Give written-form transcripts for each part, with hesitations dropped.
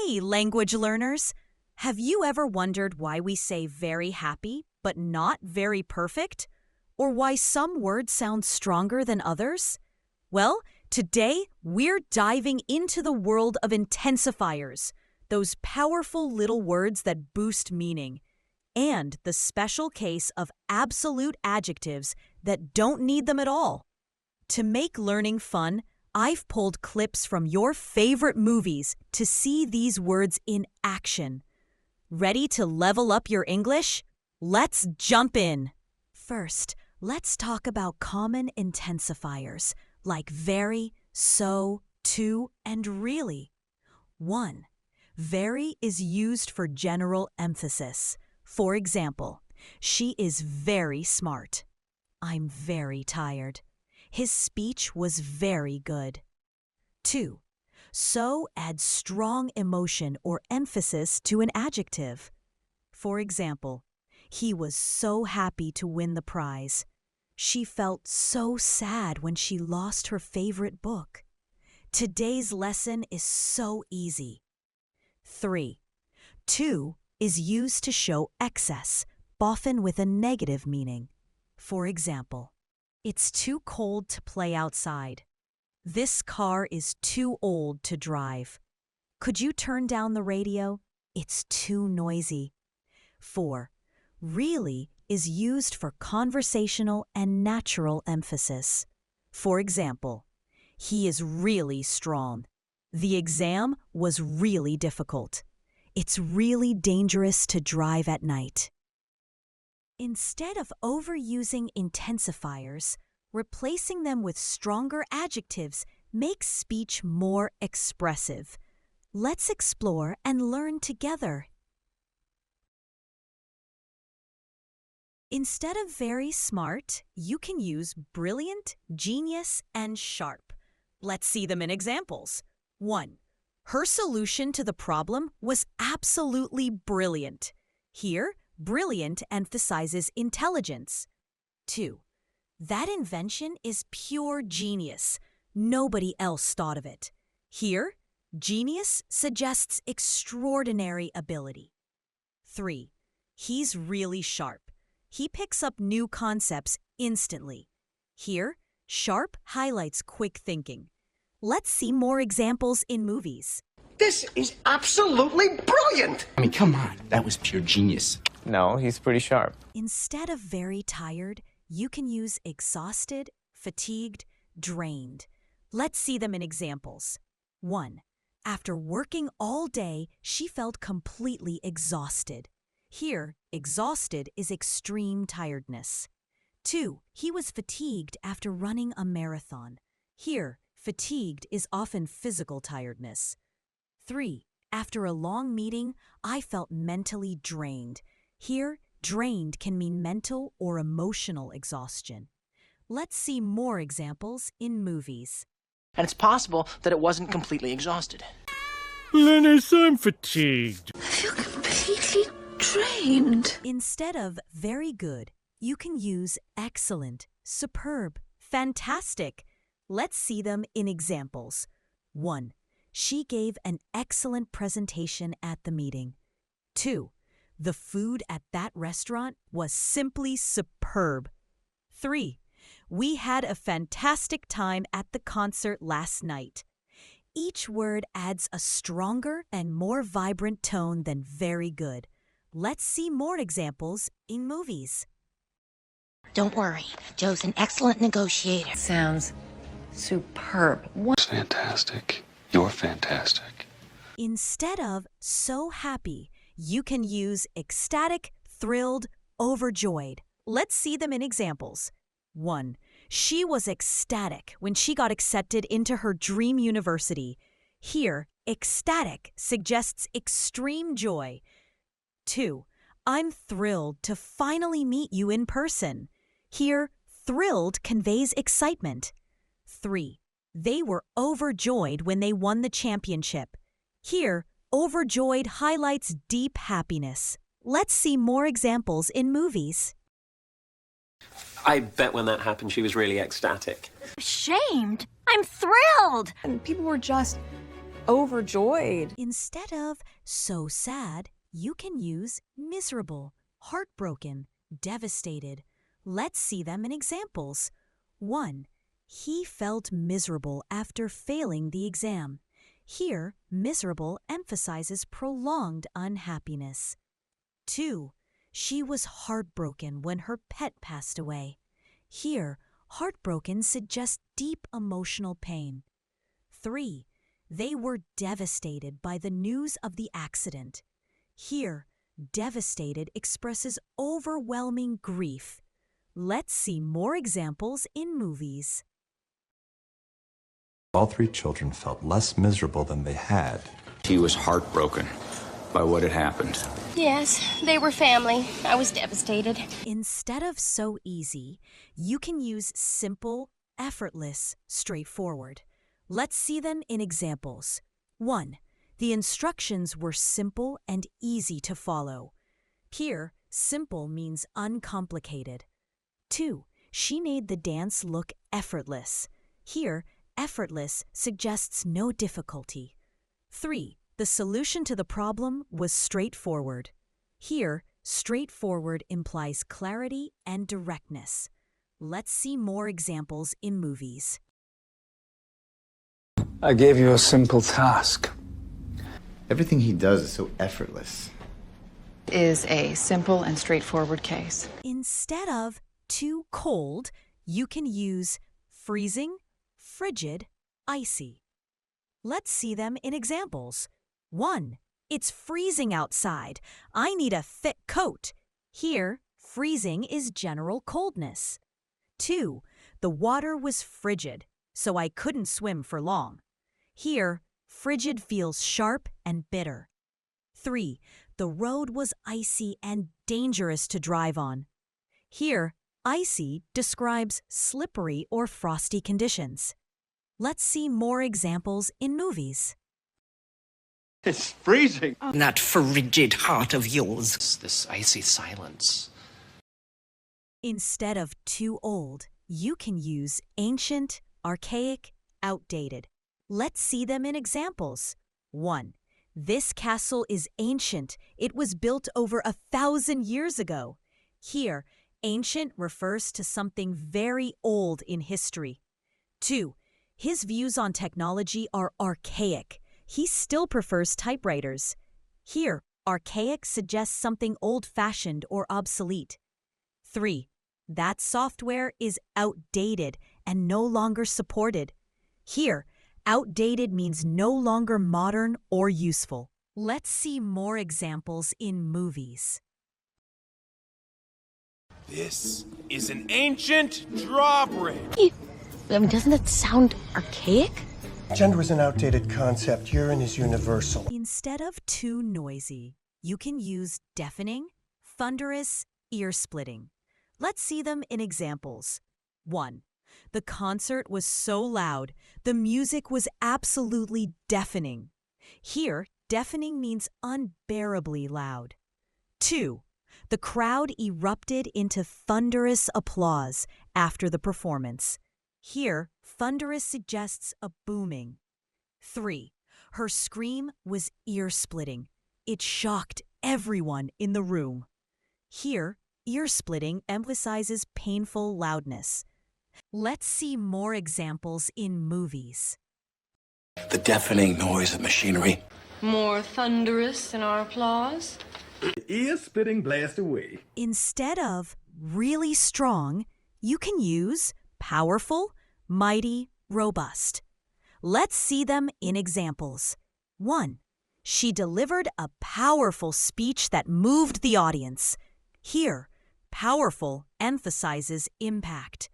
Hey, language learners! Have you ever wondered why we say very happy but not very perfect? Or why some words sound stronger than others? Well, today we're diving into the world of intensifiers, those powerful little words that boost meaning, and the special case of absolute adjectives that don't need them at all. To make learning fun, I've pulled clips from your favorite movies to see these words in action. Ready to level up your English? Let's jump in! First, let's talk about common intensifiers like very, so, to, and really. 1. Very is used for general emphasis. For example, she is very smart. I'm very tired. His speech was very good. 2. So adds strong emotion or emphasis to an adjective. For example, he was so happy to win the prize. She felt so sad when she lost her favorite book. Today's lesson is so easy. 3. To is used to show excess, often with a negative meaning. For example, it's too cold to play outside. This car is too old to drive. Could you turn down the radio? It's too noisy. 4. Really is used for conversational and natural emphasis. For example, he is really strong. The exam was really difficult. It's really dangerous to drive at night. Instead of overusing intensifiers, replacing them with stronger adjectives makes speech more expressive. Let's explore and learn together. Instead of very smart, you can use brilliant, genius, and sharp. Let's see them in examples. 1. Her solution to the problem was absolutely brilliant. Here, brilliant emphasizes intelligence. 2. That invention is pure genius. Nobody else thought of it. Here, genius suggests extraordinary ability. 3. He's really sharp. He picks up new concepts instantly. Here, sharp highlights quick thinking. Let's see more examples in movies. This is absolutely brilliant! I mean, come on, that was pure genius. No, he's pretty sharp. Instead of very tired, you can use exhausted, fatigued, drained. Let's see them in examples. 1. After working all day, she felt completely exhausted. Here, exhausted is extreme tiredness. 2. He was fatigued after running a marathon. Here, fatigued is often physical tiredness. 3. After a long meeting, I felt mentally drained. Here, drained can mean mental or emotional exhaustion. Let's see more examples in movies. And it's possible that it wasn't completely exhausted. Linus, I'm fatigued. I feel completely drained. Instead of very good, you can use excellent, superb, fantastic. Let's see them in examples. 1. She gave an excellent presentation at the meeting. 2. The food at that restaurant was simply superb. 3. We had a fantastic time at the concert last night. Each word adds a stronger and more vibrant tone than very good. Let's see more examples in movies. Don't worry, Joe's an excellent negotiator. Sounds superb. Fantastic. You're fantastic. Instead of so happy, you can use ecstatic, thrilled, overjoyed. Let's see them in examples. 1. She was ecstatic when she got accepted into her dream university. Here, ecstatic suggests extreme joy. 2. I'm thrilled to finally meet you in person. Here, thrilled conveys excitement. 3. They were overjoyed when they won the championship. Here, overjoyed highlights deep happiness. Let's see more examples in movies. I bet when that happened, she was really ecstatic. Ashamed? I'm thrilled! And people were just overjoyed. Instead of so sad, you can use miserable, heartbroken, devastated. Let's see them in examples. 1. He felt miserable after failing the exam. Here, miserable emphasizes prolonged unhappiness. 2. She was heartbroken when her pet passed away. Here, heartbroken suggests deep emotional pain. 3. They were devastated by the news of the accident. Here, devastated expresses overwhelming grief. Let's see more examples in movies. All three children felt less miserable than they had. He was heartbroken by what had happened. Yes, they were family. I was devastated. Instead of so easy, you can use simple, effortless, straightforward. Let's see them in examples. 1. The instructions were simple and easy to follow. Here, simple means uncomplicated. 2. She made the dance look effortless. Here, effortless suggests no difficulty. 3. The solution to the problem was straightforward. Here, straightforward implies clarity and directness. Let's see more examples in movies. I gave you a simple task. Everything he does is so effortless. Is a simple and straightforward case. Instead of too cold, you can use freezing, frigid, icy. Let's see them in examples. 1. It's freezing outside. I need a thick coat. Here, freezing is general coldness. 2. The water was frigid, so I couldn't swim for long. Here, frigid feels sharp and bitter. 3. The road was icy and dangerous to drive on. Here, icy describes slippery or frosty conditions. Let's see more examples in movies. It's freezing. That frigid heart of yours. This icy silence. Instead of too old, you can use ancient, archaic, outdated. Let's see them in examples. 1. This castle is ancient. It was built over 1,000 years ago. Here, ancient refers to something very old in history. 2. His views on technology are archaic. He still prefers typewriters. Here, archaic suggests something old-fashioned or obsolete. 3. That software is outdated and no longer supported. Here, outdated means no longer modern or useful. Let's see more examples in movies. This is an ancient drawbridge. Doesn't that sound archaic? Gender is an outdated concept. Urine is universal. Instead of too noisy, you can use deafening, thunderous, ear-splitting. Let's see them in examples. 1. The concert was so loud, the music was absolutely deafening. Here, deafening means unbearably loud. 2. The crowd erupted into thunderous applause after the performance. Here, thunderous suggests a booming. 3. Her scream was ear-splitting. It shocked everyone in the room. Here, ear-splitting emphasizes painful loudness. Let's see more examples in movies. The deafening noise of machinery. More thunderous in our applause. Ear-splitting blast away. Instead of really strong, you can use powerful, mighty, robust. Let's see them in examples. 1. She delivered a powerful speech that moved the audience. Here, powerful emphasizes impact.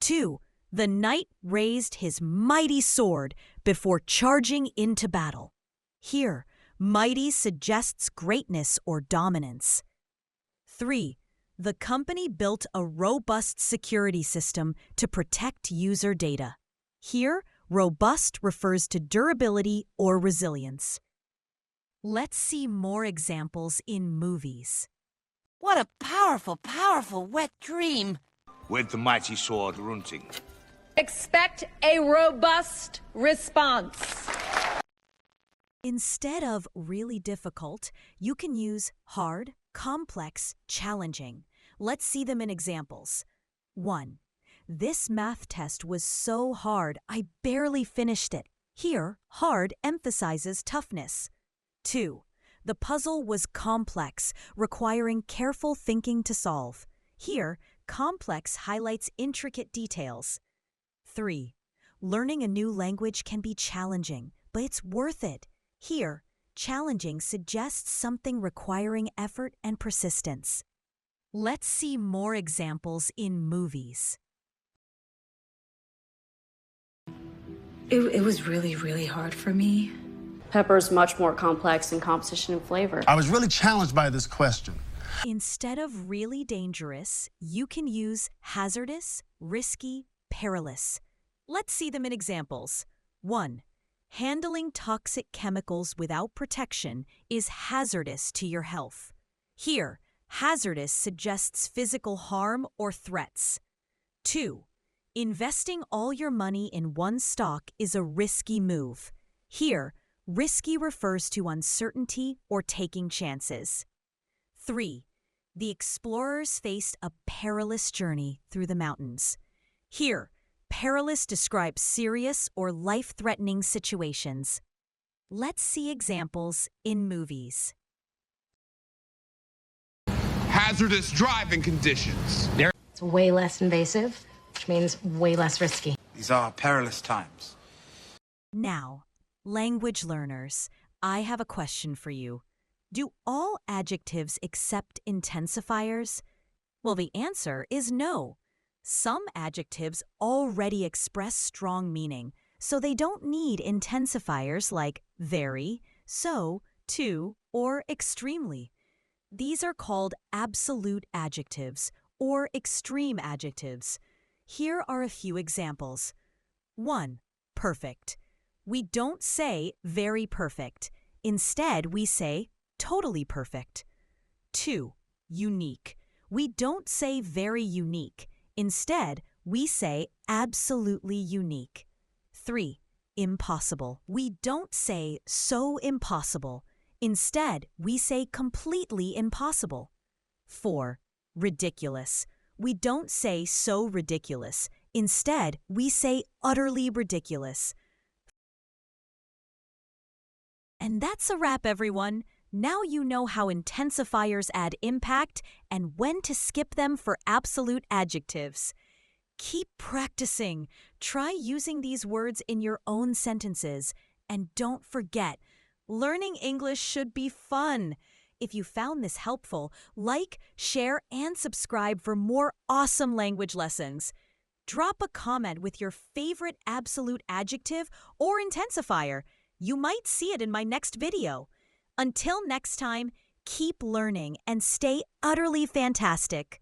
2. The knight raised his mighty sword before charging into battle. Here, mighty suggests greatness or dominance. 3. The company built a robust security system to protect user data. Here, robust refers to durability or resilience. Let's see more examples in movies. What a powerful, powerful wet dream. With the mighty sword runting. Expect a robust response. Instead of really difficult, you can use hard, complex, challenging. Let's see them in examples. 1. This math test was so hard, I barely finished it. Here, hard emphasizes toughness. 2. The puzzle was complex, requiring careful thinking to solve. Here, complex highlights intricate details. 3. Learning a new language can be challenging, but it's worth it. Here, challenging suggests something requiring effort and persistence. Let's see more examples in movies. It was really, really hard for me. Pepper's much more complex in composition and flavor. I was really challenged by this question. Instead of really dangerous, you can use hazardous, risky, perilous. Let's see them in examples. 1. Handling toxic chemicals without protection is hazardous to your health. Here, hazardous suggests physical harm or threats. 2. Investing all your money in one stock is a risky move. Here, risky refers to uncertainty or taking chances. 3. The explorers faced a perilous journey through the mountains. Here, perilous describes serious or life-threatening situations. Let's see examples in movies. Hazardous driving conditions. It's way less invasive, which means way less risky. These are perilous times. Now, language learners, I have a question for you. Do all adjectives accept intensifiers? Well, the answer is no. Some adjectives already express strong meaning, so they don't need intensifiers like very, so, to, or extremely. These are called absolute adjectives or extreme adjectives. Here are a few examples. 1. Perfect. We don't say very perfect. Instead, we say totally perfect. 2. Unique. We don't say very unique. Instead, we say absolutely unique. 3. Impossible. We don't say so impossible. Instead, we say completely impossible. 4. Ridiculous. We don't say so ridiculous. Instead, we say utterly ridiculous. And that's a wrap, everyone. Now you know how intensifiers add impact and when to skip them for absolute adjectives. Keep practicing. Try using these words in your own sentences. And don't forget, learning English should be fun. If you found this helpful, like, share, and subscribe for more awesome language lessons. Drop a comment with your favorite absolute adjective or intensifier. You might see it in my next video. Until next time, keep learning and stay utterly fantastic.